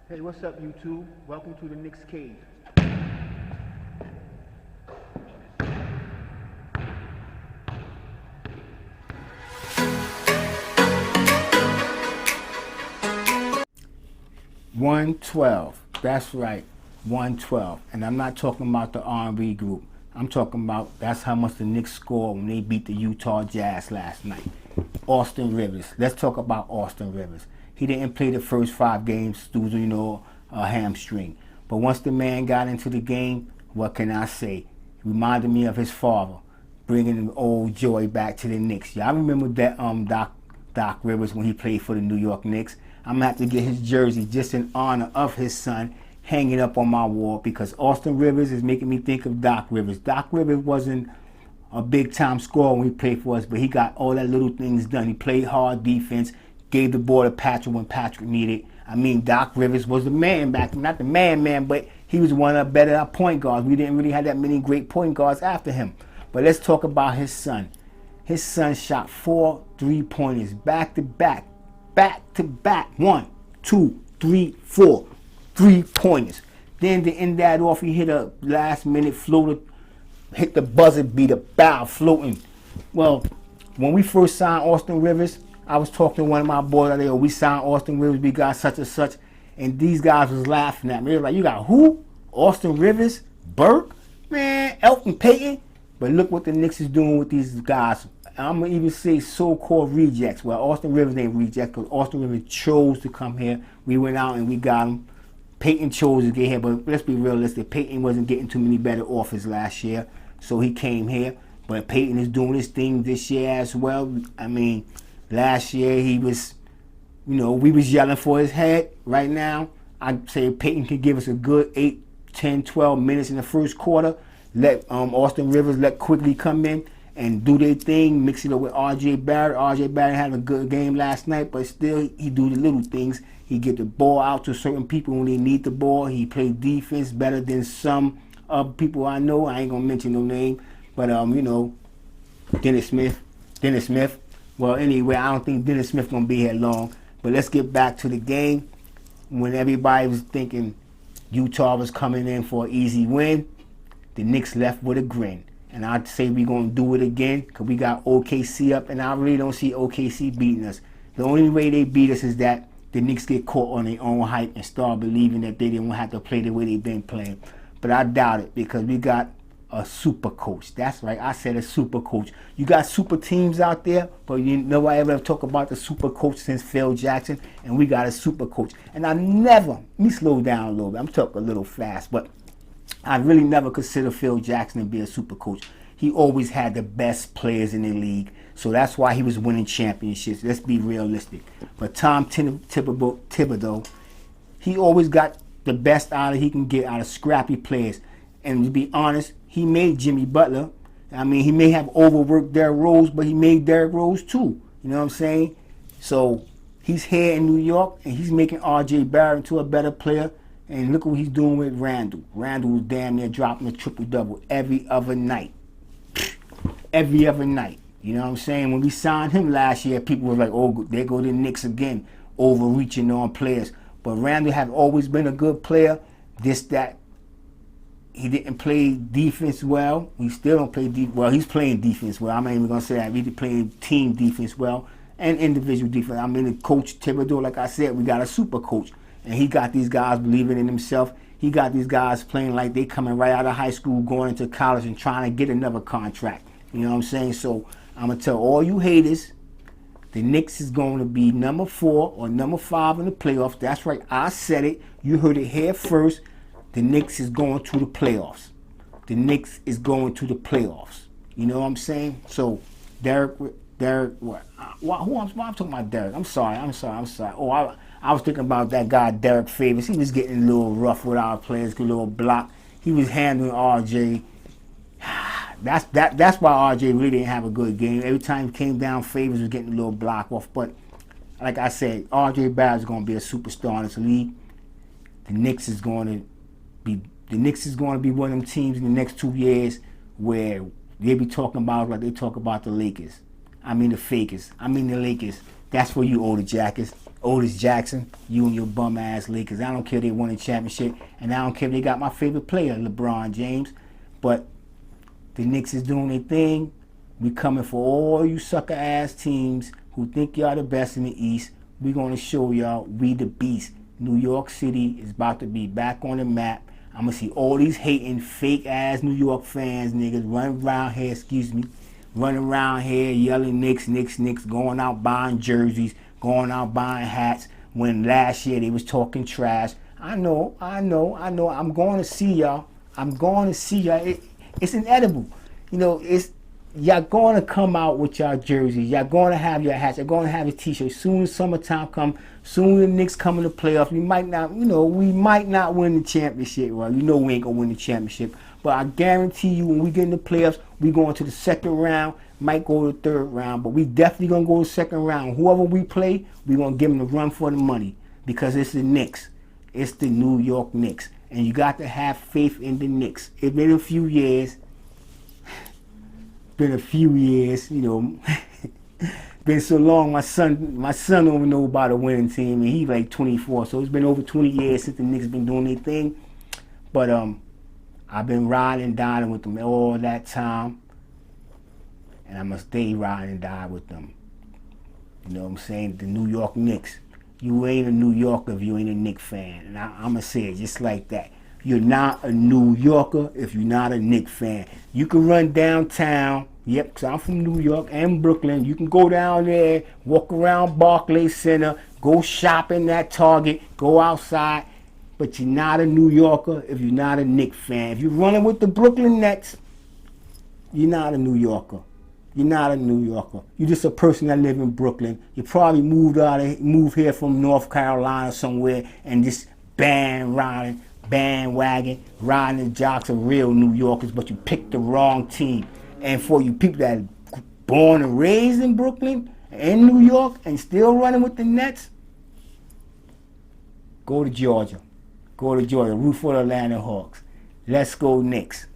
Hey, what's up, YouTube? Welcome to the Knicks Cave. 112. That's right, 112. And I'm not talking about the R&B group. I'm talking about that's how much the Knicks scored when they beat the Utah Jazz last night. Austin Rivers. Let's talk about Austin Rivers. He didn't play the first 5 games due to, a hamstring. But once the man got into the game, what can I say? He reminded me of his father, bringing the old joy back to the Knicks. Y'all remember that Doc Rivers when he played for the New York Knicks? I'm gonna have to get his jersey just in honor of his son, hanging up on my wall, because Austin Rivers is making me think of Doc Rivers. Doc Rivers wasn't a big time scorer when he played for us, but he got all that little things done. He played hard defense, gave the ball to Patrick when Patrick needed. I mean, Doc Rivers was the man back then. Not the man, but he was one of the better point guards. We didn't really have that many great point guards after him. But let's talk about his son. His son shot 4 3-pointers back to back. 1, 2, 3, 4 3-pointers. Then to end that off, he hit a last minute floater, hit the buzzer beater, bow, floating. Well, when we first signed Austin Rivers, I was talking to one of my boys out there, we signed Austin Rivers, we got such and such, and these guys was laughing at me. They were like, you got who? Austin Rivers? Burke? Man, Elton Payton? But look what the Knicks is doing with these guys. I'm going to even say so-called rejects. Well, Austin Rivers ain't reject because Austin Rivers chose to come here. We went out and we got him. Payton chose to get here, but let's be realistic. Payton wasn't getting too many better offers last year, so he came here. But Payton is doing his thing this year as well. I mean, last year he was, we was yelling for his head. Right now, I'd say Payton could give us a good 8, 10, 12 minutes in the first quarter. Let Austin Rivers let Quigley come in and do their thing, mix it up with R.J. Barrett. R.J. Barrett had a good game last night, but still, he do the little things. He get the ball out to certain people when they need the ball. He play defense better than some people I know. I ain't gonna mention no name, but Dennis Smith. Well, anyway, I don't think Dennis Smith gonna be here long. But let's get back to the game. When everybody was thinking Utah was coming in for an easy win, the Knicks left with a grin. And I'd say we're going to do it again because we got OKC up, and I really don't see OKC beating us. The only way they beat us is that the Knicks get caught on their own hype and start believing that they didn't have to play the way they've been playing. But I doubt it because we got a super coach. That's right, I said a super coach. You got super teams out there, but nobody ever talk about the super coach since Phil Jackson, and we got a super coach. And let me slow down a little bit. I'm talking a little fast, but I really never consider Phil Jackson to be a super coach. He always had the best players in the league, so that's why he was winning championships. Let's be realistic. But Tom Thibodeau, he always got the best out of he can get out of scrappy players. And to be honest, he made Jimmy Butler. I mean, he may have overworked Derrick Rose, but he made Derrick Rose too. You know what I'm saying? So he's here in New York, and he's making R.J. Barrett into a better player. And look what he's doing with Randall. Randall was damn near dropping a triple-double every other night. Every other night. You know what I'm saying? When we signed him last year, people were like, oh, there go the Knicks again, overreaching on players. But Randall has always been a good player. He didn't play defense well. He still don't play defense well. He's playing defense well. I'm not even going to say that. He's playing team defense well and individual defense. I mean, the coach Thibodeau, like I said, we got a super coach. And he got these guys believing in himself. He got these guys playing like they coming right out of high school, going into college and trying to get another contract. You know what I'm saying? So I'm going to tell all you haters, the Knicks is going to be number 4 or number 5 in the playoffs. That's right. I said it. You heard it here first. The Knicks is going to the playoffs. The Knicks is going to the playoffs. You know what I'm saying? So Derek, what? Who I'm talking about Derek? I'm sorry. Oh, I was thinking about that guy, Derek Favors. He was getting a little rough with our players, a little block. He was handling RJ. That's why RJ really didn't have a good game. Every time he came down, Favors was getting a little block off. But like I said, RJ Barrett is going to be a superstar in this league. The Knicks is going to be one of them teams in the next 2 years where they be talking about like they talk about the Lakers. I mean the Fakers. I mean the Lakers. That's for you, older jackets. Otis Jackson, you and your bum ass Lakers. I don't care if they won a championship, and I don't care if they got my favorite player, LeBron James. But the Knicks is doing their thing. We coming for all you sucker ass teams who think y'all the best in the East. We gonna show y'all we the beast. New York City is about to be back on the map. I'm gonna see all these hating fake ass New York fans, niggas, running around here, running around here yelling Knicks, Knicks, Knicks, going out buying jerseys, going out buying hats, when last year they was talking trash. I know. I'm going to see y'all. It's inedible. You know, y'all going to come out with y'all jerseys. Y'all going to have your hats. Y'all going to have your t-shirts. Soon as summertime come, soon as the Knicks come in the playoffs, we might not win the championship. Well, we ain't going to win the championship. But I guarantee you, when we get in the playoffs, we going to the second round, might go to the third round, but we definitely going to go to the second round. Whoever we play, we going to give them the run for the money, because it's the Knicks. It's the New York Knicks. And you got to have faith in the Knicks. It's been a few years. Been so long. My son don't even know about a winning team, and he's like 24. So it's been over 20 years since the Knicks been doing their thing. But I've been riding and dying with them all that time, and I'm gonna stay riding and die with them. You know what I'm saying? The New York Knicks. You ain't a New Yorker if you ain't a Knicks fan, and I'm gonna say it just like that. You're not a New Yorker if you're not a Knicks fan. You can run downtown. Yep, because I'm from New York and Brooklyn. You can go down there, walk around Barclays Center, go shopping at Target, go outside. But you're not a New Yorker if you're not a Knicks fan. If you're running with the Brooklyn Nets, you're not a New Yorker. You're not a New Yorker. You're just a person that live in Brooklyn. You probably moved here from North Carolina somewhere, and just bandwagon riding the jocks of real New Yorkers, but you picked the wrong team. And for you people that are born and raised in Brooklyn and New York and still running with the Nets, go to Georgia. Root for the Atlanta Hawks. Let's go Knicks.